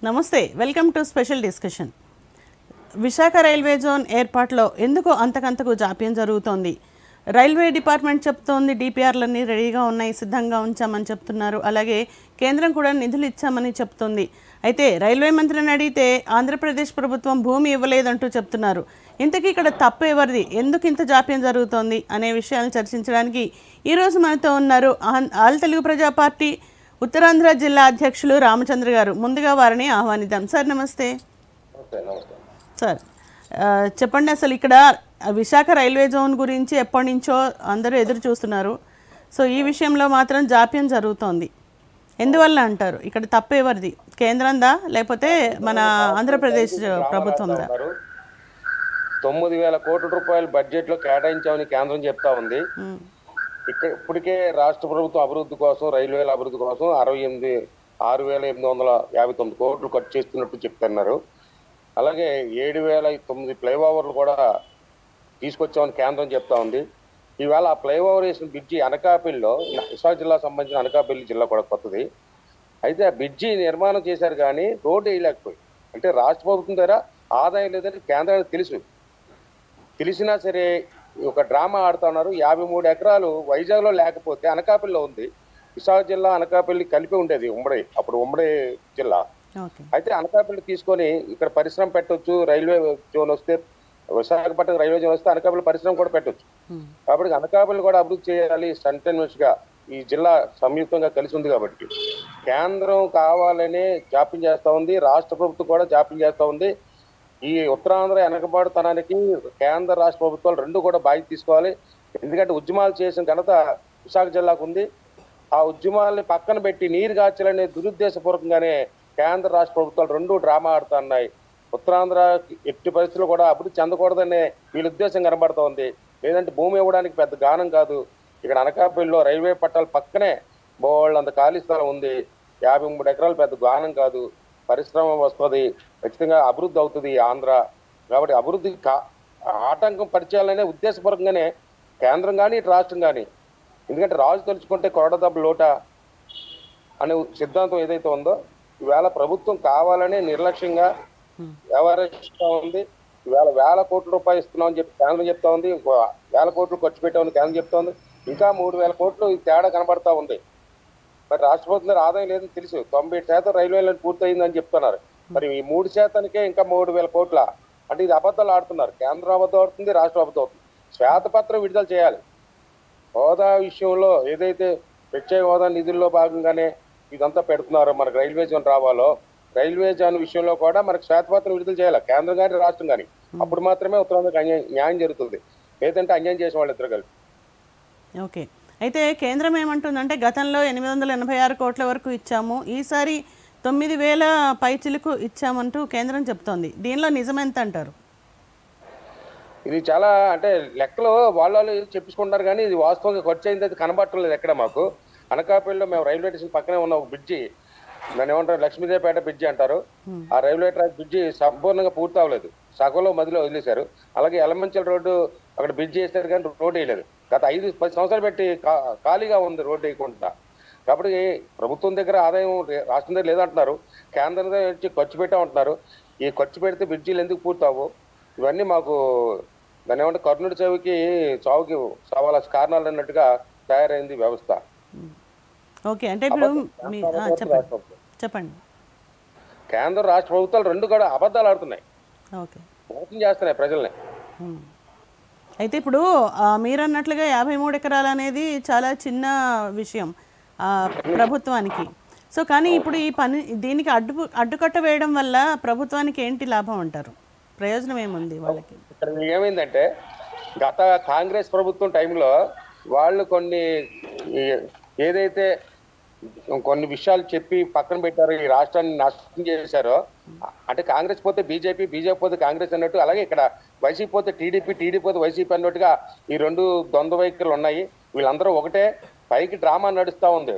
నమస్తే, welcome to special discussion. Visakha railway zone ఏర్పాటులో ఎందుకు అంతకంతకు జాప్యం జరుగుతోంది? రైల్వే డిపార్ట్మెంట్ చెప్తోంది డిపిఆర్లన్నీ రెడీగా ఉన్నాయి, సిద్ధంగా ఉంచామని చెప్తున్నారు. అలాగే కేంద్రం కూడా నిధులు ఇచ్చామని చెప్తోంది. అయితే రైల్వే మంత్రిని అడిగితే ఆంధ్రప్రదేశ్ ప్రభుత్వం భూమి ఇవ్వలేదంటూ చెప్తున్నారు. ఇంతకీ ఇక్కడ తప్పు ఎవరిది, ఎందుకు ఇంత జాప్యం జరుగుతోంది అనే విషయాలను చర్చించడానికి ఈరోజు మనతో ఉన్నారు ఆల్ తెలుగు ప్రజా పార్టీ ఉత్తరాంధ్ర జిల్లా అధ్యక్షులు రామచంద్ర గారు. ముందుగా వారిని ఆహ్వానిద్దాం. సార్ నమస్తే. సార్ చెప్పండి, అసలు ఇక్కడ విశాఖ రైల్వే జోన్ గురించి ఎప్పటి నుంచో అందరూ ఎదురు చూస్తున్నారు. సో ఈ విషయంలో మాత్రం జాప్యం జరుగుతోంది, ఎందువల్ల అంటారు? ఇక్కడ తప్పు ఎవరిది, కేంద్రందా లేకపోతే మన ఆంధ్రప్రదేశ్ ప్రభుత్వందా? 9,000 కోట్ల రూపాయలు బడ్జెట్లో కేటాయించామని కేంద్రం చెప్తా ఉంది. ఇక్కడ ఇప్పటికే రాష్ట్ర ప్రభుత్వం అభివృద్ధి కోసం, రైల్వేల అభివృద్ధి కోసం 6,859 కోట్లు ఖర్చు చేస్తున్నట్టు చెప్తున్నారు. అలాగే 7,009 ఫ్లైఓవర్లు కూడా తీసుకొచ్చామని కేంద్రం చెప్తా ఉంది. ఈవేళ ఆ ఫ్లైఓవర్ వేసిన బ్రిడ్జి అనకాపల్లిలో, విశాఖ జిల్లాకు సంబంధించిన అనకాపల్లి జిల్లా కూడా కొత్తది. అయితే ఆ బ్రిడ్జి నిర్మాణం చేశారు కానీ రోడ్డు వేయలేకపోయి. అంటే రాష్ట్ర ప్రభుత్వం దగ్గర ఆదాయం లేదని కేంద్రానికి తెలిసినా సరే ఒక డ్రామా ఆడుతున్నారు. 53 ఎకరాలు వైజాగ్లో లేకపోతే అనకాపల్లిలో ఉంది. విశాఖ జిల్లా అనకాపల్లి కలిపి ఉండేది ఉమ్మడి జిల్లా. అయితే అనకాపల్లి తీసుకొని ఇక్కడ పరిశ్రమ పెట్టవచ్చు, రైల్వే జోన్ వస్తే, విశాఖపట్నం రైల్వే జోన్ వస్తే అనకాపల్లి పరిశ్రమ కూడా పెట్టవచ్చు. కాబట్టి అనకాపల్లి కూడా అభివృద్ధి చేయాలి కంటిన్యూస్ గా. ఈ జిల్లా సంయుక్తంగా కలిసి ఉంది కాబట్టి కేంద్రం కావాలనే జాప్యం చేస్తా ఉంది, రాష్ట్ర ప్రభుత్వం కూడా జాప్యం చేస్తా ఉంది. ఈ ఉత్తరాంధ్ర వెనకబాటుతనానికి కేంద్ర రాష్ట్ర ప్రభుత్వాలు రెండు కూడా బాధ్యత తీసుకోవాలి. ఎందుకంటే ఉద్యమాలు చేసిన ఘనత విశాఖ జిల్లాకు ఉంది. ఆ ఉద్యమాలని పక్కన పెట్టి నీరు గార్చాలనే దురుద్దేశపూర్వకంగానే కేంద్ర రాష్ట్ర ప్రభుత్వాలు రెండు డ్రామా ఆడుతున్నాయి. ఉత్తరాంధ్ర ఎట్టి పరిస్థితుల్లో కూడా అభివృద్ధి చెందకూడదనే వీళ్ళ ఉద్దేశం కనబడుతూ ఉంది. లేదంటే భూమి ఇవ్వడానికి పెద్ద గానం కాదు. ఇక్కడ అనకాపల్లిలో రైల్వే పట్టాల పక్కనే బోళ్ళంత ఖాళీ స్థలం ఉంది. 53 ఎకరాలు పెద్ద గానం కాదు. పరిశ్రమ వస్తుంది, ఖచ్చితంగా అభివృద్ధి అవుతుంది ఆంధ్ర. కాబట్టి అభివృద్ధికి ఆటంకం పరిచయాలనే ఉద్దేశపూర్వకంగానే కేంద్రం కానీ ఇటు రాష్ట్రం కానీ, ఎందుకంటే రాజు తలుచుకుంటే కొరడ దెబ్బ లోట అనే సిద్ధాంతం ఏదైతే ఉందో, ఈవేళ ప్రభుత్వం కావాలనే నిర్లక్ష్యంగా వ్యవహరిస్తూ ఉంది. ఈవేళ 1,000 కోట్ల రూపాయలు ఇస్తున్నామని చెప్పి కేంద్రం చెప్తా ఉంది, 1,000 కోట్లు ఖర్చు పెట్టామని కేంద్రం చెప్తా ఉంది. ఇంకా 3,000 కోట్లు తేడా కనబడతా ఉంది. మరి రాష్ట్ర ప్రభుత్వం ఆదాయం లేదని తెలుసు. 90% రైల్వేలను పూర్తయిందని చెప్తున్నారు. మరి ఈ 3%కే ఇంకా 3,000 కోట్ల అంటే ఇది అబద్ధాలు ఆడుతున్నారు. కేంద్రం అబద్ధం ఆడుతుంది, రాష్ట్రం అబద్ధం అవుతుంది. శ్వేతపత్రం విడుదల చేయాలి. హోదా విషయంలో ఏదైతే ప్రత్యేక హోదా నిధుల్లో భాగంగానే ఇదంతా పెడుతున్నారో, మనకు రైల్వే జోన్ రావాలో, రైల్వే జోన్ విషయంలో కూడా మనకు శ్వేతపత్రం విడుదల చేయాలి, కేంద్రం కానీ రాష్ట్రం కానీ. అప్పుడు మాత్రమే ఉత్తరాంధ్రకి న్యాయం జరుగుతుంది. లేదంటే అన్యాయం చేసిన వాళ్ళు ఇద్దరు కలిపి. ఓకే, అయితే కేంద్రం ఏమంటుందంటే గతంలో 886 కోట్ల వరకు ఇచ్చాము, ఈసారి 9,000 పైచిలకు ఇచ్చామంటూ కేంద్రం చెప్తోంది. దీనిలో నిజమెంత అంటారు? ఇది చాలా అంటే లెక్కలు వాళ్ళు చెప్పుకుంటారు కానీ ఇది వాస్తవంగా ఖర్చు అయింది అది కనబట్టలేదు ఎక్కడ. మాకు అనకాపల్లిలో మేము రైల్వే స్టేషన్ పక్కనే ఉన్న ఒక బ్రిడ్జి, దాన్ని ఏమంటారు, లక్ష్మీదేవిపేట బ్రిడ్జి అంటారు. ఆ రైల్వే ట్రాక్ బ్రిడ్జి సంపూర్ణంగా పూర్తి అవ్వలేదు, సగంలో మధ్యలో వదిలేశారు. అలాగే ఎలమంచల్ రోడ్డు అక్కడ బ్రిడ్జి వేస్తారు కానీ రోడ్డు వేయలేదు. గత 5-10 సంవత్సరాలు పెట్టి ఖాళీగా ఉంది రోడ్డు వేయకుండా. కాబట్టి ప్రభుత్వం దగ్గర ఆదాయం రాష్ట్రం దగ్గర లేదంటున్నారు, కేంద్రం దగ్గర ఖర్చు పెట్టామంటున్నారు. ఈ ఖర్చు పెడితే బ్రిడ్జీలు ఎందుకు పూర్తవు? ఇవన్నీ మాకు దాన్ని ఏమంటే కర్ణుడి చావుకి సవాల కారణాలు అన్నట్టుగా తయారైంది వ్యవస్థ. ఓకే, అంటే ఇప్పుడు చెప్పండి. కేంద్ర రాష్ట్ర ప్రభుత్వాలు రెండు కూడా అబద్ధాలు ఆడుతున్నాయి, మోసం చేస్తున్నాయి ప్రజల్ని. అయితే ఇప్పుడు మీరు అన్నట్లుగా 53 ఎకరాలు అనేది చాలా చిన్న విషయం ప్రభుత్వానికి. సో కానీ ఇప్పుడు ఈ పని దీనికి అడ్డుకట్ట వేయడం వల్ల ప్రభుత్వానికి ఏంటి లాభం అంటారు? ప్రయోజనం ఏముంది వాళ్ళకి? ఇక్కడ ఏమైందంటే గత కాంగ్రెస్ ప్రభుత్వం టైంలో వాళ్ళు ఏదైతే కొన్ని విషయాలు చెప్పి పక్కన పెట్టారో, ఈ రాష్ట్రాన్ని నష్టం చేశారో, అంటే కాంగ్రెస్ పోతే బీజేపీ, బీజేపీ పోతే కాంగ్రెస్ అన్నట్టు, అలాగే ఇక్కడ వైసీపీ పోతే టీడీపీ, టీడీపీ పోతే వైసీపీ అన్నట్టుగా ఈ రెండు ద్వంద్వ వైఖరులు ఉన్నాయి. వీళ్ళందరూ ఒకటే, పైకి డ్రామా నడుస్తూ ఉంది.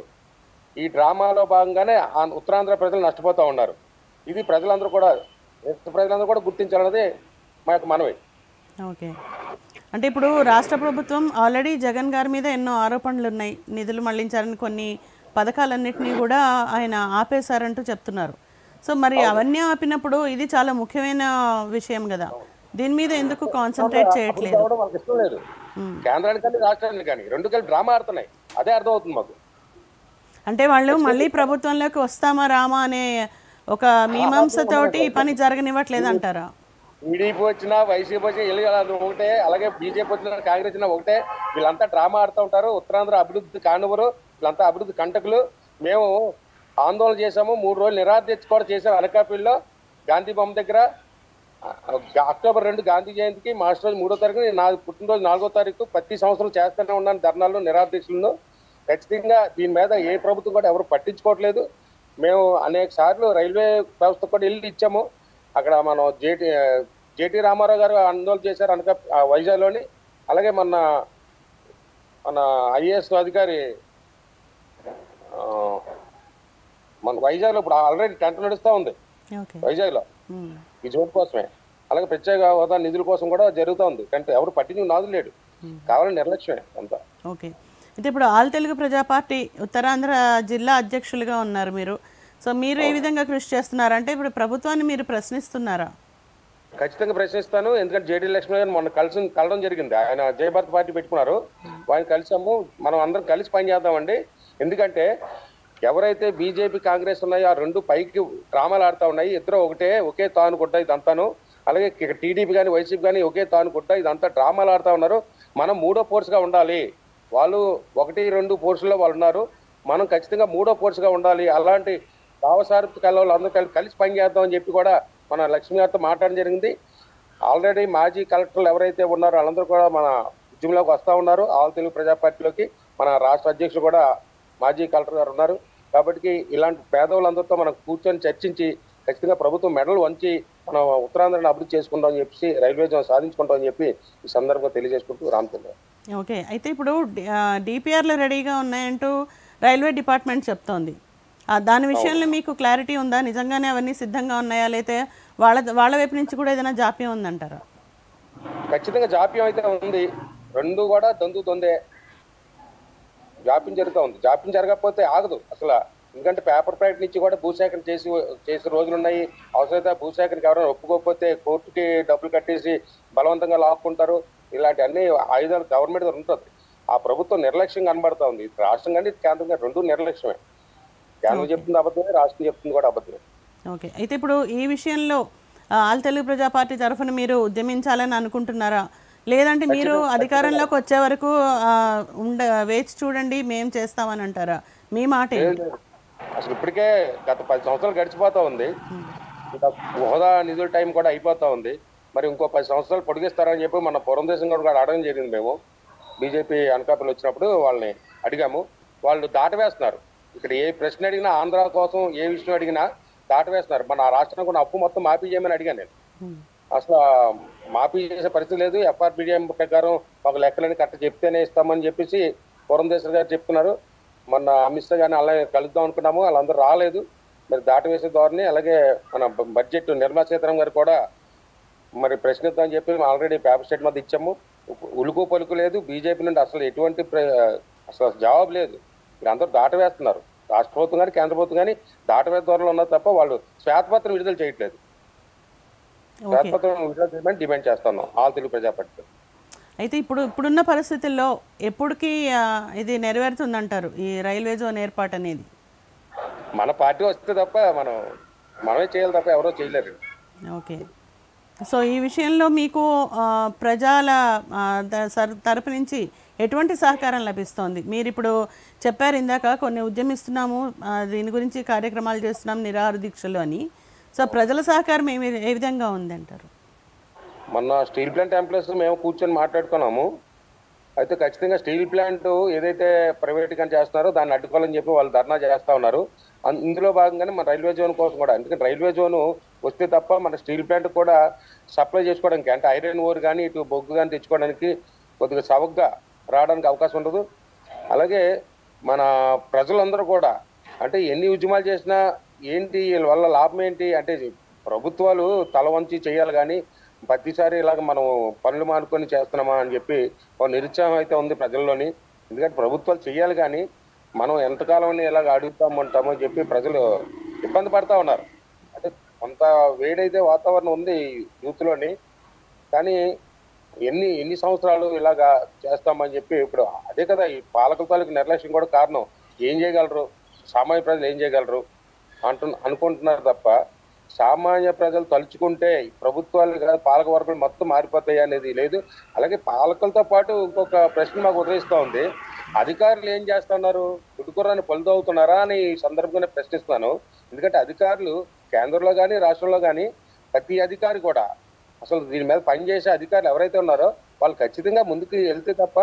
ఈ డ్రామాలో భాగంగానే ఉత్తరాంధ్ర ప్రజలు నష్టపోతూ ఉన్నారు. ఇది ప్రజలందరూ కూడా గుర్తించాలన్నది మా యొక్క మనవి. ఓకే, అంటే ఇప్పుడు రాష్ట్ర ప్రభుత్వం ఆల్రెడీ జగన్ గారి మీద ఎన్నో ఆరోపణలు ఉన్నాయి, నిధులు మళ్లించారని, కొన్ని పథకాలన్నింటినీ కూడా ఆయన ఆపేశారంటూ చెప్తున్నారు. సో మరి అవన్నీ ఆపినప్పుడు ఇది చాలా ముఖ్యమైన విషయం కదా, దీని మీద ఎందుకు కాన్సన్ట్రేట్ చేయట్లేదు? అవ్వడం వాళ్ళకి ఇష్టం లేదు. కేంద్రానికి కానీ రాష్ట్రానికి కానీ రెండు కలిపి డ్రామా ఆడుతున్నాయి. అదే అర్థం అవుతుంది మాకు. అంటే వాళ్ళు మళ్ళీ ప్రభుత్వంలోకి వస్తామా రామా అనే ఒక మీమాంసతోటి ఈ పని జరగనివ్వట్లేదు అంటారా? టీడీపీ వచ్చినా వైసీపీ వచ్చినా వెళ్ళి ఒకటే, అలాగే బీజేపీ వచ్చినా కాంగ్రెస్ వచ్చినా ఒకటే. వీళ్ళంతా డ్రామా ఆడుతూ ఉంటారు. ఉత్తరాంధ్ర అభివృద్ధి కానివ్వరు. వీళ్ళంతా అభివృద్ధి కంటకులు. మేము ఆందోళన చేశాము, 3 రోజులు నిరాదీక్ష కూడా చేశాము అనకాపల్లిలో గాంధీ బొమ్మ దగ్గర. అక్టోబర్ 2 గాంధీ జయంతికి మార్చి రోజు 3వ తారీఖు, నా పుట్టినరోజు 4వ తారీఖు ప్రతి సంవత్సరం చేస్తూనే ఉన్నాను ధర్నాలు, నిరాదీక్షలను. ఖచ్చితంగా దీని మీద ఏ ప్రభుత్వం కూడా ఎవరు పట్టించుకోవట్లేదు. మేము అనేక సార్లు రైల్వే వ్యవస్థ కూడా వెళ్ళి ఇచ్చాము. అక్కడ మనం జేటీ రామారావు గారు ఆందోళన చేశారు అనక వైజాగ్లోని. అలాగే మన ఐఏఎస్ అధికారి మన వైజాగ్లో ఇప్పుడు ఆల్రెడీ టెంట్ నడుస్తూ ఉంది వైజాగ్లో ఈ జోన్ కోసమే. అలాగే ప్రత్యేక హోదా నిధుల కోసం కూడా జరుగుతూ ఉంది. అంటే ఎవరు పట్టించుకు నాదులు లేడు, కావాలని నిర్లక్ష్యమే అంతా. ఓకే, అయితే ఇప్పుడు ఆల్ తెలుగు ప్రజా పార్టీ ఉత్తరాంధ్ర జిల్లా అధ్యక్షులుగా ఉన్నారు మీరు. సో మీరు ఏ విధంగా కృషి చేస్తున్నారంటే ఇప్పుడు ప్రభుత్వాన్ని మీరు ప్రశ్నిస్తున్నారా? ఖచ్చితంగా ప్రశ్నిస్తాను. ఎందుకంటే జేడీ లక్ష్మణ్ గారు మొన్న కలడం జరిగింది. ఆయన జయభారత్ పార్టీ పెట్టుకున్నారు, ఆయన కలిసాము. మనం అందరం కలిసి పనిచేద్దామండి. ఎందుకంటే ఎవరైతే బీజేపీ కాంగ్రెస్ ఉన్నాయో ఆ రెండు పైకి డ్రామాలు ఆడుతూ ఉన్నాయి. ఇద్దరు ఒకే తాను గుడ్డ ఇదంతాను. అలాగే టీడీపీ కానీ వైసీపీ కానీ ఒకే తాను గుడ్డ ఇదంతా డ్రామాలు ఆడుతూ ఉన్నారు. మనం 3వ ఫోర్స్గా ఉండాలి. వాళ్ళు 1, 2 ఫోర్సుల్లో వాళ్ళు ఉన్నారు, మనం ఖచ్చితంగా 3వ ఫోర్స్గా ఉండాలి. అలాంటి భావసారథి కళలు అందరూ కలిసి పనిచేద్దాం అని చెప్పి కూడా మన లక్ష్మీ గారితో మాట్లాడడం జరిగింది. ఆల్రెడీ మాజీ కలెక్టర్లు ఎవరైతే ఉన్నారో వాళ్ళందరూ కూడా మన ఉద్యమంలోకి వస్తూ ఉన్నారు. ఆల్ తెలుగు ప్రజా పార్టీలోకి మన రాష్ట్ర అధ్యక్షులు కూడా మాజీ కలెక్టర్ గారు ఉన్నారు. కాబట్టి ఇలాంటి పేదవాళ్ళందరితో మనం కూర్చొని చర్చించి ఖచ్చితంగా ప్రభుత్వం మెడలు వంచి మనం ఉత్తరాంధ్రని అభివృద్ధి చేసుకుంటాం అని చెప్పి, రైల్వే జోన్ సాధించుకుంటాం అని చెప్పి ఈ సందర్భంగా తెలియజేసుకుంటూ రామచంద్ర. ఓకే, అయితే ఇప్పుడు డిపిఆర్లు రెడీగా ఉన్నాయంటూ రైల్వే డిపార్ట్మెంట్ చెప్తోంది. దాని విషయంలో మీకు క్లారిటీ ఉందా? నిజంగానే అవన్నీ సిద్ధంగా ఉన్నాయా, లేతే వాళ్ళ వైపు నుంచి కూడా ఏదైనా జాప్యం ఉందంటారా? ఖచ్చితంగా జాప్యం అయితే ఉంది. రెండు కూడా దొందే జాప్యం జరుగుతూ ఉంది. జాప్యం జరగకపోతే ఆగదు అసలు. ఎందుకంటే పేపర్ ప్యాకెట్ నుంచి కూడా భూసేకరణ చేసే రోజులు ఉన్నాయి. అవసరమైతే భూసేకరణకి ఎవరైనా ఒప్పుకోకపోతే కోర్టుకి డబ్బులు కట్టేసి బలవంతంగా లాక్కుంటారు. ఇలాంటి అన్ని ఆయుధాలు గవర్నమెంట్ దగ్గర ఉంటుంది. ఆ ప్రభుత్వం నిర్లక్ష్యం కనబడతా ఉంది. రాష్ట్రం కానీ కేంద్రం కానీ రెండు నిర్లక్ష్యమే. కేంద్రం చెప్తుంది అబద్ధమే, రాష్ట్రం చెప్తుంది కూడా అబద్ధమే. ఓకే, అయితే ఇప్పుడు ఈ విషయంలో ఆల్ తెలుగు ప్రజా పార్టీ తరఫున మీరు ఉద్యమించాలని అనుకుంటున్నారా, లేదంటే మీరు అధికారంలోకి వచ్చే వరకు వేచి చూడండి మేము చేస్తామని అంటారా? మీ మాట ఏంటి? అసలు ఇప్పటికే గత 10 సంవత్సరాలు గడిచిపోతా ఉంది. ఇంకా హోదా నిధుల టైం కూడా అయిపోతా ఉంది. మరి ఇంకో 10 సంవత్సరాలు పొడిగిస్తారని చెప్పి మన పురంధేశం కూడా అడగడం జరిగింది. మేము బీజేపీ అనకాపల్లి వచ్చినప్పుడు వాళ్ళని అడిగాము. వాళ్ళు దాటవేస్తున్నారు. ఇక్కడ ఏ ప్రశ్న అడిగినా, ఆంధ్ర కోసం ఏ విషయం అడిగినా దాటవేస్తున్నారు. మన రాష్ట్రానికి ఉన్న అప్పు మొత్తం మాఫీ చేయమని అడిగాను నేను. అసలు మాఫీ చేసే పరిస్థితి లేదు. ఎఫ్ఆర్బిడిఎం ప్రకారం ఒక లెక్కలని కట్ట చెప్తేనే ఇస్తామని చెప్పేసి పురంధేశ్వర్ గారు చెప్తున్నారు. మొన్న అమిత్ షా గారిని అలాగే కలుద్దాం అనుకున్నాము, వాళ్ళందరూ రాలేదు. మరి దాటవేసే ధోరణి. అలాగే మన బడ్జెట్ నిర్మలా సీతారామన్ గారు కూడా మరి ప్రశ్నిద్దామని చెప్పి ఆల్రెడీ పేపర్ స్టేట్ మీద ఇచ్చాము. ఉలుకు పలుకు లేదు. బీజేపీ నుండి అసలు ఎటువంటి అసలు జవాబు లేదు. వీళ్ళందరూ దాటవేస్తున్నారు. రాష్ట్ర ప్రభుత్వం కానీ కేంద్ర ప్రభుత్వం కానీ దాటవేసే ధోరణిలో ఉన్నారు తప్ప వాళ్ళు శ్వేతపత్రం విడుదల చేయట్లేదు. శ్వేతపత్రం విడుదల చేయమని డిమాండ్ చేస్తున్నాం ఆల్ తెలుగు ప్రజా పార్టీ. అయితే ఇప్పుడున్న పరిస్థితుల్లో ఎప్పటికీ ఇది నెరవేరుతుందంటారు ఈ రైల్వే జోన్ ఏర్పాటు అనేది? మన పార్టీ వస్తే తప్ప మనమే చేయాలి తప్ప ఎవరో చేయలేరు. ఓకే, సో ఈ విషయంలో మీకు ప్రజల తరపు నుంచి ఎటువంటి సహకారం లభిస్తోంది? మీరు ఇప్పుడు చెప్పారు ఇందాక కొన్ని ఉద్యమిస్తున్నాము, దీని గురించి కార్యక్రమాలు చేస్తున్నాం, నిరాహార దీక్షలు అని. సో ప్రజల సహకారం ఏ విధంగా ఉందంటారు? మొన్న స్టీల్ ప్లాంట్ ఎంప్లాయీస్ మేము కూర్చొని మాట్లాడుకున్నాము. అయితే ఖచ్చితంగా స్టీల్ ప్లాంట్ ఏదైతే ప్రైవేట్గా చేస్తున్నారో దాన్ని అడ్డుకోవాలని చెప్పి వాళ్ళు ధర్నా చేస్తూ ఉన్నారు. ఇందులో భాగంగానే మన రైల్వే జోన్ కోసం కూడా, ఎందుకంటే రైల్వే జోన్ వస్తే తప్ప మన స్టీల్ ప్లాంట్ కూడా సప్లై చేసుకోవడానికి, అంటే ఐరన్ ఓర్ కానీ ఇటు బొగ్గు కానీ తెచ్చుకోవడానికి కొద్దిగా సవగ్గా రావడానికి అవకాశం ఉండదు. అలాగే మన ప్రజలందరూ కూడా అంటే ఎన్ని ఉద్యమాలు చేసినా ఏంటి వీళ్ళ వల్ల లాభం ఏంటి అంటే ప్రభుత్వాలు తల వంచి చేయాలి కానీ ప్రతిసారి ఇలాగ మనం పనులు మానుకొని చేస్తున్నామా అని చెప్పి ఒక నిరుత్సాహం అయితే ఉంది ప్రజల్లోని. ఎందుకంటే ప్రభుత్వాలు చేయాలి కానీ మనం ఎంతకాలం ఇలాగ అడుగుతామంటామో చెప్పి ప్రజలు ఇబ్బంది పడతా ఉన్నారు. కొంత వేడైతే వాతావరణం ఉంది యూత్లోని. కానీ ఎన్ని సంవత్సరాలు ఇలాగా చేస్తామని చెప్పి ఇప్పుడు అదే కదా ఈ పాలకుల తాలూకు నిర్లక్ష్యం కూడా కారణం. ఏం చేయగలరు, సామాన్య ప్రజలు ఏం చేయగలరు అనుకుంటున్నారు తప్ప, సామాన్య ప్రజలు తలుచుకుంటే ప్రభుత్వాలు కాదు పాలక వర్గాలు మొత్తం మారిపోతాయి అనేది లేదు. అలాగే పాలకులతో పాటు ఇంకొక ప్రశ్న మాకు ఉదయిస్తూ ఉంది, అధికారులు ఏం చేస్తున్నారు, గుడ్డుకుర్రాన్ని పలుదవుతున్నారా అని ఈ సందర్భంగానే ప్రశ్నిస్తున్నాను. ఎందుకంటే అధికారులు కేంద్రంలో కానీ రాష్ట్రంలో కానీ ప్రతి అధికారి కూడా అసలు దీని మీద పనిచేసే అధికారులు ఎవరైతే ఉన్నారో వాళ్ళు ఖచ్చితంగా ముందుకు వెళ్తే తప్ప,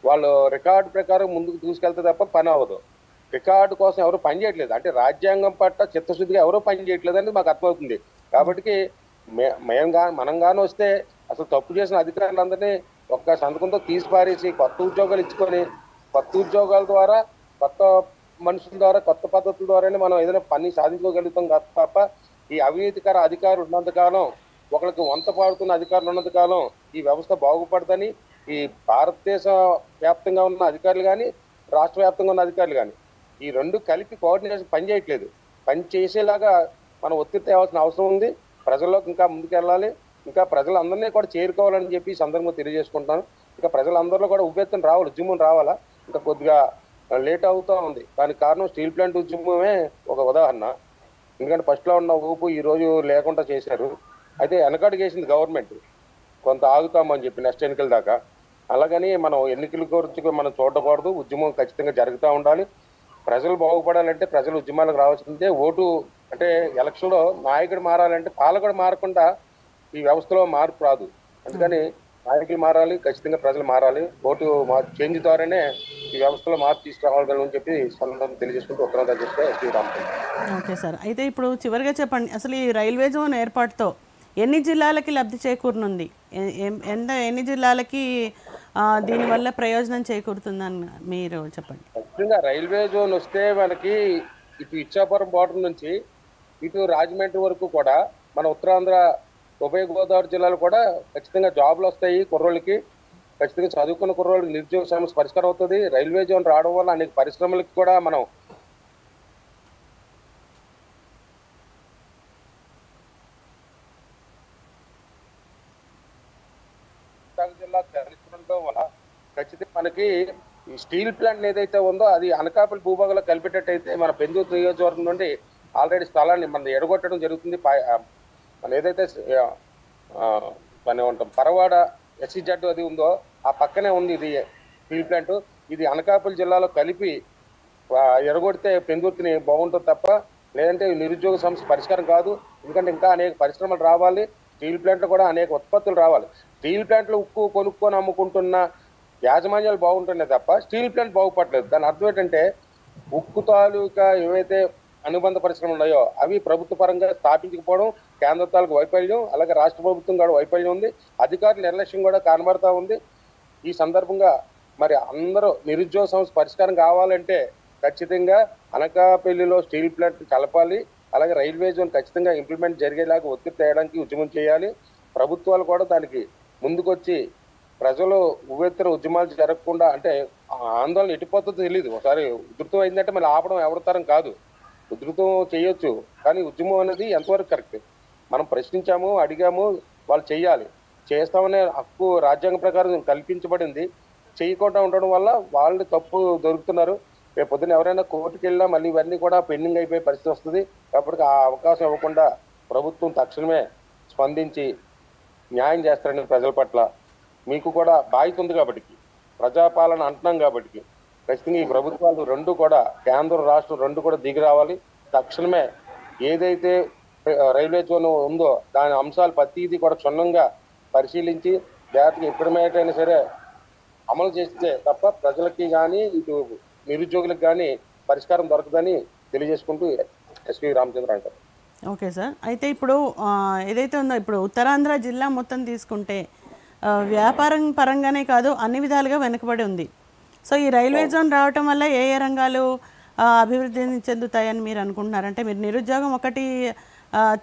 వాళ్ళు రికార్డు ప్రకారం ముందుకు తీసుకెళ్తే తప్ప పని అవ్వదు. రికార్డు కోసం ఎవరు పని చేయట్లేదు, అంటే రాజ్యాంగం పట్ల చిత్తశుద్ధిగా ఎవరూ పని చేయట్లేదు అనేది మాకు అర్థమవుతుంది. కాబట్టి మనం గాని వస్తే అసలు తప్పు చేసిన అధికారులందరినీ ఒక్క సంతకంతో తీసి పారేసి కొత్త ఉద్యోగాలు ఇచ్చుకొని, కొత్త ఉద్యోగాల ద్వారా కొత్త మనుషుల ద్వారా కొత్త పద్ధతుల ద్వారానే మనం ఏదైనా పని సాధించుకోగలుగుతాం తప్ప, ఈ అవినీతికర అధికారులు ఉన్నంతకాలం, ఒకరికి వంత పాడుతున్న అధికారులు ఉన్నంతకాలం ఈ వ్యవస్థ బాగుపడదని ఈ భారతదేశ వ్యాప్తంగా ఉన్న అధికారులు కానీ రాష్ట్ర వ్యాప్తంగా ఉన్న అధికారులు కానీ ఈ రెండు కలిపి కోఆర్డినేషన్ పని చేయట్లేదు. పని చేసేలాగా మనం ఒత్తిడి తేవాల్సిన అవసరం ఉంది. ప్రజల్లోకి ఇంకా ముందుకెళ్ళాలి, ఇంకా ప్రజలందరినీ కూడా చేరుకోవాలని చెప్పి ఈ సందర్భంగా తెలియజేసుకుంటున్నాను. ఇంకా ప్రజలందరిలో కూడా ఉవ్వెత్తున రావాలి, ఉద్యమం రావాలా, ఇంకా కొద్దిగా లేట్ అవుతూ ఉంది. దానికి కారణం స్టీల్ ప్లాంట్ ఉద్యమమే ఒక ఉదాహరణ. ఎందుకంటే ఫస్ట్లో ఉన్న ఊపు ఈ రోజు లేకుండా చేశారు. అయితే వెనకడుగేసింది గవర్నమెంట్, కొంత ఆగుతామని చెప్పి నెక్స్ట్ ఎన్నికల దాకా. అలాగని మనం ఎన్నికల గురించి మనం చూడకూడదు, ఉద్యమం ఖచ్చితంగా జరుగుతూ ఉండాలి. ప్రజలు బాగుపడాలంటే ప్రజలు ఉద్యమాలకు రావాల్సిందే. ఓటు అంటే ఎలక్షన్లో నాయకుడు మారాలంటే పాలకుడు మారకుండా ఈ వ్యవస్థలో మార్పు రాదు. అందుకని నాయకులు మారాలి, ఖచ్చితంగా ప్రజలు మారాలి. ఓటు చేంజ్ ద్వారానే ఈ వ్యవస్థలో మార్పు తీసుకురావాలని చెప్పి సందర్భంగా తెలియజేసుకుంటూ ఉత్తరాంధ్ర చేస్తే శ్రీరామచంద్ర. ఓకే సార్, అయితే ఇప్పుడు చివరిగా చెప్పండి, అసలు ఈ రైల్వే జోన్ ఏర్పాటుతో ఎన్ని జిల్లాలకి లబ్ధి చేకూరనుంది, ఎన్ని జిల్లాలకి దీనివల్ల ప్రయోజనం చేకూరుతుందని మీరు చెప్పండి. ఖచ్చితంగా రైల్వే జోన్ వస్తే మనకి ఇటు ఇచ్చాపురం బార్డర్ నుంచి ఇటు రాజమండ్రి వరకు కూడా మన ఉత్తరాంధ్ర ఉభయ గోదావరి జిల్లాలు కూడా ఖచ్చితంగా జాబ్లు వస్తాయి. కుర్రోళ్ళకి ఖచ్చితంగా చదువుకున్న కుర్రోళ్ళకి నిరుద్యోగ సమస్య పరిష్కారం అవుతుంది. రైల్వే జోన్ రావడం వల్ల అనేక పరిశ్రమలకి కూడా మనం జిల్లా చరిత్రడం వల్ల ఖచ్చితంగా మనకి ఈ స్టీల్ ప్లాంట్ ఏదైతే ఉందో అది అనకాపల్లి భూభాగంలో కలిపేటట్టయితే మన పెందుర్తి నియోజకవర్గం నుండి ఆల్రెడీ స్థలాన్ని మనం ఎడగొట్టడం జరుగుతుంది. మన ఏదైతే మన ఉంటాం పరవాడ SEZ అది ఉందో ఆ పక్కనే ఉంది ఇది స్టీల్ ప్లాంట్. ఇది అనకాపల్లి జిల్లాలో కలిపి ఎడగొడితే పెందుర్తిని బాగుంటుంది తప్ప, లేదంటే నిరుద్యోగ సమస్య పరిష్కారం కాదు. ఎందుకంటే ఇంకా అనేక పరిశ్రమలు రావాలి, స్టీల్ ప్లాంట్లో కూడా అనేక ఉత్పత్తులు రావాలి. స్టీల్ ప్లాంట్లో ఉక్కు కొనుక్కొని అమ్ముకుంటున్న యాజమాన్యాలు బాగుంటున్నాయి తప్ప స్టీల్ ప్లాంట్ బాగుపడలేదు. దాని అర్థం ఏంటంటే ఉక్కు తాలూకా ఏవైతే అనుబంధ పరిశ్రమలు ఉన్నాయో అవి ప్రభుత్వ పరంగా స్థాపించకపోవడం, కేంద్ర తాలూకు వైఫల్యం, అలాగే రాష్ట్ర ప్రభుత్వం కూడా వైఫల్యం ఉంది, అధికారుల నిర్లక్ష్యం కూడా కనబడతా ఉంది. ఈ సందర్భంగా మరి అందరూ నిరుద్యోగ సమస్య పరిష్కారం కావాలంటే ఖచ్చితంగా అనకాపల్లిలో స్టీల్ ప్లాంట్ కలపాలి. అలాగే రైల్వే జోన్ ఖచ్చితంగా ఇంప్లిమెంట్ జరిగేలాగా ఒత్తిడి తేయడానికి ఉద్యమం చేయాలి. ప్రభుత్వాలు కూడా దానికి ముందుకొచ్చి ప్రజలు ఉవ్వెత్తున ఉద్యమాలు జరగకుండా, అంటే ఆందోళన ఎట్టిపోతుందో తెలియదు. ఒకసారి ఉధృతం అయిందంటే మళ్ళీ ఆపడం ఎవరితరం కాదు. ఉధృతం చేయొచ్చు, కానీ ఉద్యమం అనేది ఎంతవరకు కరెక్ట్? మనం ప్రశ్నించాము, అడిగాము, వాళ్ళు చెయ్యాలి. చేస్తామనే హక్కు రాజ్యాంగ ప్రకారం కల్పించబడింది. చేయకుండా ఉండడం వల్ల వాళ్ళు తప్పు దొరుకుతున్నారు. రేపు పొద్దున ఎవరైనా కోర్టుకు వెళ్ళినా మళ్ళీ ఇవన్నీ కూడా పెండింగ్ అయిపోయే పరిస్థితి వస్తుంది. కాబట్టి ఆ అవకాశం ఇవ్వకుండా ప్రభుత్వం తక్షణమే స్పందించి న్యాయం చేస్తారని ప్రజల పట్ల మీకు కూడా బాధ్యత ఉంది. కాబట్టి ప్రజాపాలన అంటున్నాం కాబట్టి ఖచ్చితంగా ఈ ప్రభుత్వాలు రెండు కూడా, కేంద్రం రాష్ట్రం రెండు కూడా దిగి రావాలి. తక్షణమే ఏదైతే రైల్వే జోన్ ఉందో దాని అంశాలు ప్రతిదీ కూడా క్షుణ్ణంగా పరిశీలించి జాగ్రత్తగా ఎప్పుడైనా సరే అమలు చేస్తే తప్ప ప్రజలకి కానీ ఇటు నిరుద్యోగులకు కానీ పరిష్కారం దొరకదని తెలియజేసుకుంటూ ఎస్వి రామచంద్ర అంటారు. ఓకే సార్, అయితే ఇప్పుడు ఏదైతే ఉందో ఇప్పుడు ఉత్తరాంధ్ర జిల్లా మొత్తం తీసుకుంటే వ్యాపారం పరంగానే కాదు అన్ని విధాలుగా వెనుకబడి ఉంది. సో ఈ రైల్వే జోన్ రావటం వల్ల ఏ ఏ రంగాలు అభివృద్ధి చెందుతాయని మీరు అనుకుంటున్నారు? అంటే మీరు నిరుద్యోగం ఒకటి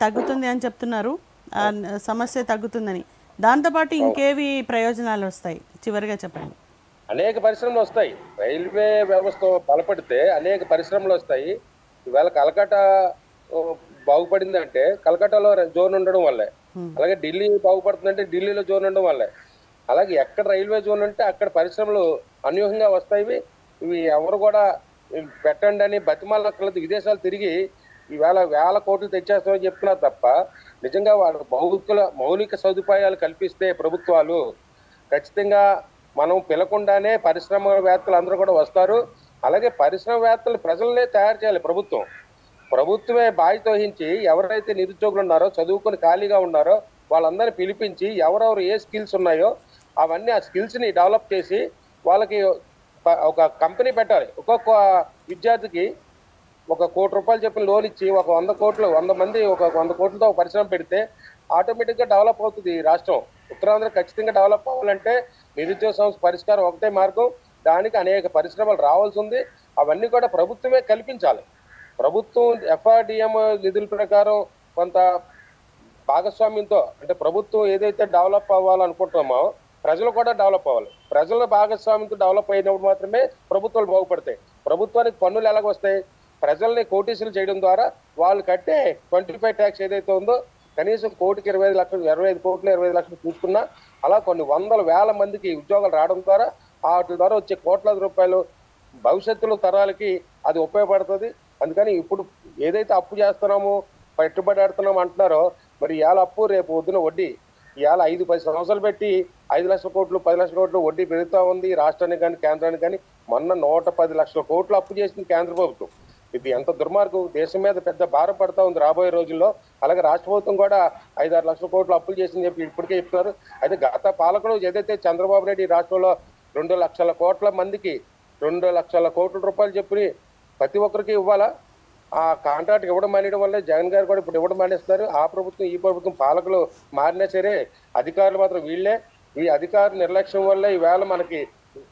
తగ్గుతుంది అని చెప్తున్నారు, సమస్య తగ్గుతుందని, దాంతోపాటు ఇంకేవి ప్రయోజనాలు వస్తాయి చివరిగా చెప్పండి. అనేక పరిశ్రమలు వస్తాయి. రైల్వే వ్యవస్థ బలపడితే అనేక పరిశ్రమలు వస్తాయి. ఇవాళ కలకట్టా ఓ, బాగుపడిందంటే కలకట్టాలో జోన్ ఉండడం వల్లే, అలాగే ఢిల్లీ బాగుపడుతుందంటే ఢిల్లీలో జోన్ ఉండడం వల్లే, అలాగే ఎక్కడ రైల్వే జోన్ ఉంటే అక్కడ పరిశ్రమలు అన్యూహంగా వస్తాయి. ఇవి ఎవరు కూడా పెట్టండి అని బతిమాలక్కర్లేదు. విదేశాలు తిరిగి ఈవేళ వేల కోట్లు తెచ్చేస్తామని చెప్తున్నారు తప్ప నిజంగా వాళ్ళ మౌలిక సదుపాయాలు కల్పిస్తే ప్రభుత్వాలు ఖచ్చితంగా మనం పిలకుండానే పరిశ్రమవేత్తలు అందరూ కూడా వస్తారు. అలాగే పరిశ్రమవేత్తలు ప్రజలనే తయారు చేయాలి ప్రభుత్వం. ప్రభుత్వమే బాధ్యత వహించి ఎవరైతే నిరుద్యోగులు ఉన్నారో, చదువుకొని ఖాళీగా ఉన్నారో వాళ్ళందరినీ పిలిపించి ఎవరెవరు ఏ స్కిల్స్ ఉన్నాయో అవన్నీ ఆ స్కిల్స్ ని డెవలప్ చేసి వాళ్ళకి ఒక కంపెనీ పెట్టాలి. ఒక్కొక్క విద్యార్థికి ₹1 కోటి చెప్పిన లోన్ ఇచ్చి ఒక 100 మంది ఒక 100 కోట్లతో ఒక పరిశ్రమ పెడితే ఆటోమేటిక్ గా డెవలప్ అవుతుంది ఈ రాష్ట్రం. ఉత్తరాంధ్ర ఖచ్చితంగా డెవలప్ అవ్వాలంటే నిరుద్యోగ సమస్య పరిష్కారం ఒకటే మార్గం. దానికి అనేక పరిశ్రమలు రావాల్సి ఉంది. అవన్నీ కూడా ప్రభుత్వమే కల్పించాలి. ప్రభుత్వం FRDM నిధుల ప్రకారం కొంత భాగస్వామ్యంతో, అంటే ప్రభుత్వం ఏదైతే డెవలప్ అవ్వాలనుకుంటున్నామో ప్రజలు కూడా డెవలప్ అవ్వాలి. ప్రజల భాగస్వామ్యంతో డెవలప్ అయినప్పుడు మాత్రమే ప్రభుత్వాలు బాగుపడతాయి. ప్రభుత్వానికి పన్నులు ఎలాగ వస్తాయి? ప్రజల్ని కోటీసులు చేయడం ద్వారా వాళ్ళు కట్టే 25 ట్యాక్స్ ఏదైతే ఉందో కనీసం కోటికి 25 లక్షలు, 25 కోట్లు 25 లక్షలు చూసుకున్నా అలా కొన్ని వందల వేల మందికి ఉద్యోగాలు రావడం ద్వారా వాటి ద్వారా వచ్చే కోట్లాది రూపాయలు భవిష్యత్తులో తరాలకి అది ఉపయోగపడుతుంది. అందుకని ఇప్పుడు ఏదైతే అప్పు చేస్తున్నామో, పెట్టుబడి పెడుతున్నాం అంటున్నారో, మరి ఇవాళ అప్పు రేపు వద్దున వడ్డీ, ఇవాళ 5-10 సంవత్సరాలు పెట్టి 5 లక్షల కోట్లు 10 లక్షల కోట్లు వడ్డీ పెరుగుతూ ఉంది రాష్ట్రానికి కానీ కేంద్రానికి కానీ. మొన్న 110 లక్షల కోట్లు అప్పు చేసింది కేంద్ర ప్రభుత్వం. ఇది ఎంత దుర్మార్గం! దేశం మీద పెద్ద భారం పడతా ఉంది రాబోయే రోజుల్లో. అలాగే రాష్ట్ర ప్రభుత్వం కూడా 5-6 లక్షల కోట్లు అప్పులు చేసిందని చెప్పి ఇప్పటికే చెప్తున్నారు. అయితే గత పాలకులు ఏదైతే చంద్రబాబు నాయుడు రాష్ట్రంలో 2 లక్షల కోట్ల మందికి 2 లక్షల కోట్ల రూపాయలు చెప్పి ప్రతి ఒక్కరికి ఇవ్వాలా? ఆ కాంట్రాక్ట్ ఇవ్వడం మానేయడం వల్ల జగన్ గారు కూడా ఇప్పుడు ఇవ్వడం మానేస్తున్నారు. ఆ ప్రభుత్వం ఈ ప్రభుత్వం పాలకులు మారినా సరే అధికారులు మాత్రం వీళ్ళే. ఈ అధికారుల నిర్లక్ష్యం వల్ల ఈవేళ మనకి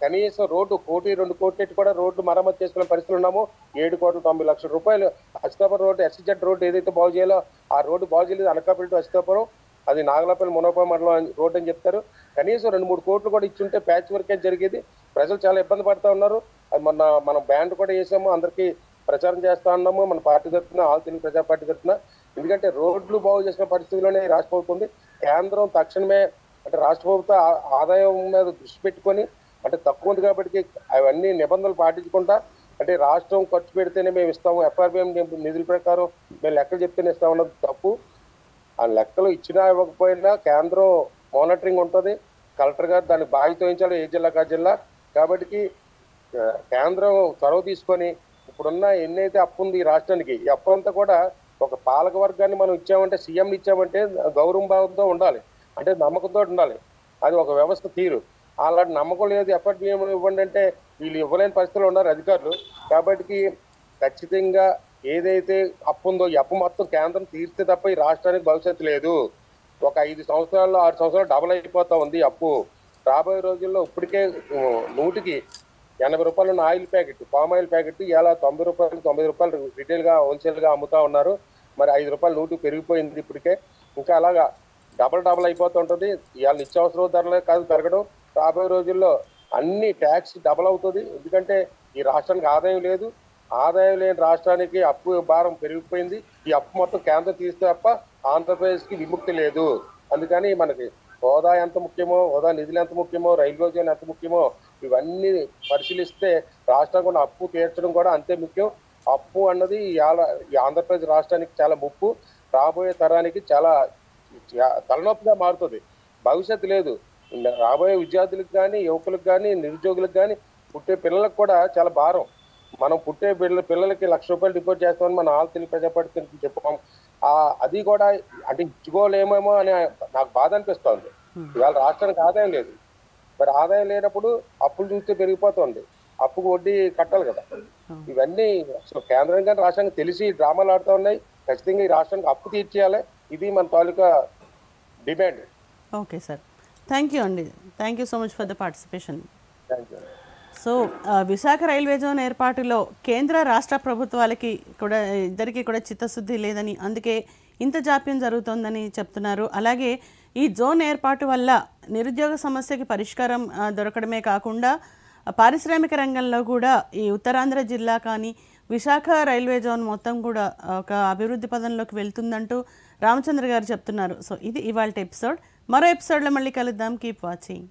కనీసం రోడ్డు 1-2 కోట్ల కూడా రోడ్డు మరమ్మతు చేసుకునే పరిస్థితులు ఉన్నాము. 7,90,00,000 రూపాయలు అచితాపురం రోడ్డు, SZ రోడ్డు ఏదైతే బాగు చేయాలో ఆ రోడ్డు బాగు చేయలేదు. అనకాపల్లి టు అచితాపురం, అది నాగలాపల్లి మునపా మండలం రోడ్డు అని చెప్తారు. కనీసం 2-3 కోట్లు కూడా ఇచ్చుంటే ప్యాచ్ వర్క్ జరిగేది. ప్రజలు చాలా ఇబ్బంది పడతా ఉన్నారు. అది మనం బ్యాండ్ కూడా వేసాము, అందరికీ ప్రచారం చేస్తా ఉన్నాము మన పార్టీ తరఫున, ఆల్ తెలుగు ప్రజా పార్టీ తరఫున. ఎందుకంటే రోడ్లు బాగు చేసిన పరిస్థితుల్లోనే రాష్ట్ర ప్రభుత్వం ఉంది. కేంద్రం తక్షణమే, అంటే రాష్ట్ర ప్రభుత్వ ఆదాయం మీద దృష్టి పెట్టుకొని, అంటే తక్కువ ఉంది కాబట్టి అవన్నీ నిబంధనలు పాటించకుండా, అంటే రాష్ట్రం ఖర్చు పెడితేనే మేము ఇస్తాము, FRBM నిధుల ప్రకారం మేము లెక్కలు చెప్తేనే ఇస్తామన్నది తప్పు. ఆ లెక్కలు ఇచ్చినా ఇవ్వకపోయినా కేంద్రం మానిటరింగ్ ఉంటుంది. కలెక్టర్ గారు దాన్ని బాధ్యత వహించాలి, ఏ జిల్లా కా జిల్లా. కాబట్టి కేంద్రం చొరవ తీసుకొని ఇప్పుడున్న ఎన్నైతే అప్పు ఉంది ఈ రాష్ట్రానికి, ఈ అప్పు అంతా కూడా ఒక పాలక వర్గాన్ని మనం ఇచ్చామంటే, సీఎంని ఇచ్చామంటే గౌరవ భావంతో ఉండాలి, అంటే నమ్మకంతో ఉండాలి. అది ఒక వ్యవస్థ తీరు. అలాంటి నమ్మకం లేదు. FRBM ఇవ్వండి అంటే వీళ్ళు ఇవ్వలేని పరిస్థితుల్లో ఉన్నారు అధికారులు. కాబట్టి ఖచ్చితంగా ఏదైతే అప్పు ఉందో ఈ అప్పు మొత్తం కేంద్రం తీర్స్తే తప్ప ఈ రాష్ట్రానికి భవిష్యత్తు లేదు. ఒక 5 సంవత్సరాల్లో 6 సంవత్సరాలు డబుల్ అయిపోతా ఉంది అప్పు. రాబోయే రోజుల్లో ఇప్పటికే 100కి 80 రూపాయలు ఉన్న oil packet, palm oil packet ఇలా 90 రూపాయలు 90 రూపాయలు రిటైల్ గా హోల్సేల్ గా అమ్ముతా ఉన్నారు. మరి 5 రూపాయలు 100 పెరిగిపోయింది ఇప్పటికే. ఇంకా అలాగా డబల్ అయిపోతూ ఉంటుంది. ఇవాళ నిత్యావసర ధరలే కాదు పెరగడం, రాబోయే రోజుల్లో అన్ని ట్యాక్స్ డబల్ అవుతుంది. ఎందుకంటే ఈ రాష్ట్రానికి ఆదాయం లేదు. ఆదాయం లేని రాష్ట్రానికి అప్పు భారం పెరిగిపోయింది. ఈ అప్పు మొత్తం కేంద్రం తీస్తే తప్ప ఆంధ్రప్రదేశ్ కి విముక్తి లేదు. అందుకని మనకి హోదా ఎంత ముఖ్యమో, హోదా నిధులు ఎంత ముఖ్యమో, రైల్వే జోన్ ఎంత ముఖ్యమో ఇవన్నీ పరిశీలిస్తే రాష్ట్రం కూడా అప్పు తీర్చడం కూడా అంతే ముఖ్యం. అప్పు అన్నది ఈ ఆంధ్రప్రదేశ్ రాష్ట్రానికి చాలా ముప్పు, రాబోయే తరానికి చాలా తలనొప్పిగా మారుతుంది. భవిష్యత్తు లేదు. రాబోయే విద్యార్థులకు కానీ, యువకులకు కానీ, నిరుద్యోగులకు కానీ, పుట్టే పిల్లలకు కూడా చాలా భారం. మనం పుట్టే పిల్లలకి ₹1,00,000 డిపాజిట్ చేస్తామని మన ఆల్ తెలుగు ప్రజా పార్టీ చెప్పాం. అది కూడా అంటే ఇచ్చుకోలేమేమో అని నాకు బాధ అనిపిస్తోంది. ఇవాళ రాష్ట్రానికి ఆదాయం లేదు. మరి ఆదాయం లేనప్పుడు అప్పులు చూస్తే పెరిగిపోతుంది. అప్పుకు వడ్డీ కట్టాలి కదా. ఇవన్నీ అసలు కేంద్రం కానీ రాష్ట్రానికి తెలిసి డ్రామాలు ఆడుతూ ఉన్నాయి. ఖచ్చితంగా ఈ రాష్ట్రానికి అప్పు తీర్చేయాలి. ఇది మన తాలూకా demand. Okay sir, thank you అండి. Thank you so much for the participation. Thank you. So Visakha railway zone ఏర్పాటులో కేంద్ర రాష్ట్ర ప్రభుత్వాలకి కూడా ఇద్దరికి కూడా చిత్తశుద్ధి లేదని, అందుకే ఇంత జాప్యం జరుగుతోందని చెప్తున్నారు. అలాగే ఈ జోన్ ఏర్పాటు వల్ల నిరుద్యోగ సమస్యకి పరిష్కారం దొరకడమే కాకుండా పారిశ్రామిక రంగంలో కూడా ఈ ఉత్తరాంధ్ర జిల్లా కానీ విశాఖ రైల్వే జోన్ మొత్తం కూడా ఒక అభివృద్ధి పదంలోకి వెళ్తుందంటూ రామచంద్ర గారు చెప్తున్నారు. సో ఇది ఇవాళ ఎపిసోడ్. మరో ఎపిసోడ్లో మళ్ళీ కలుద్దాం. Keep watching.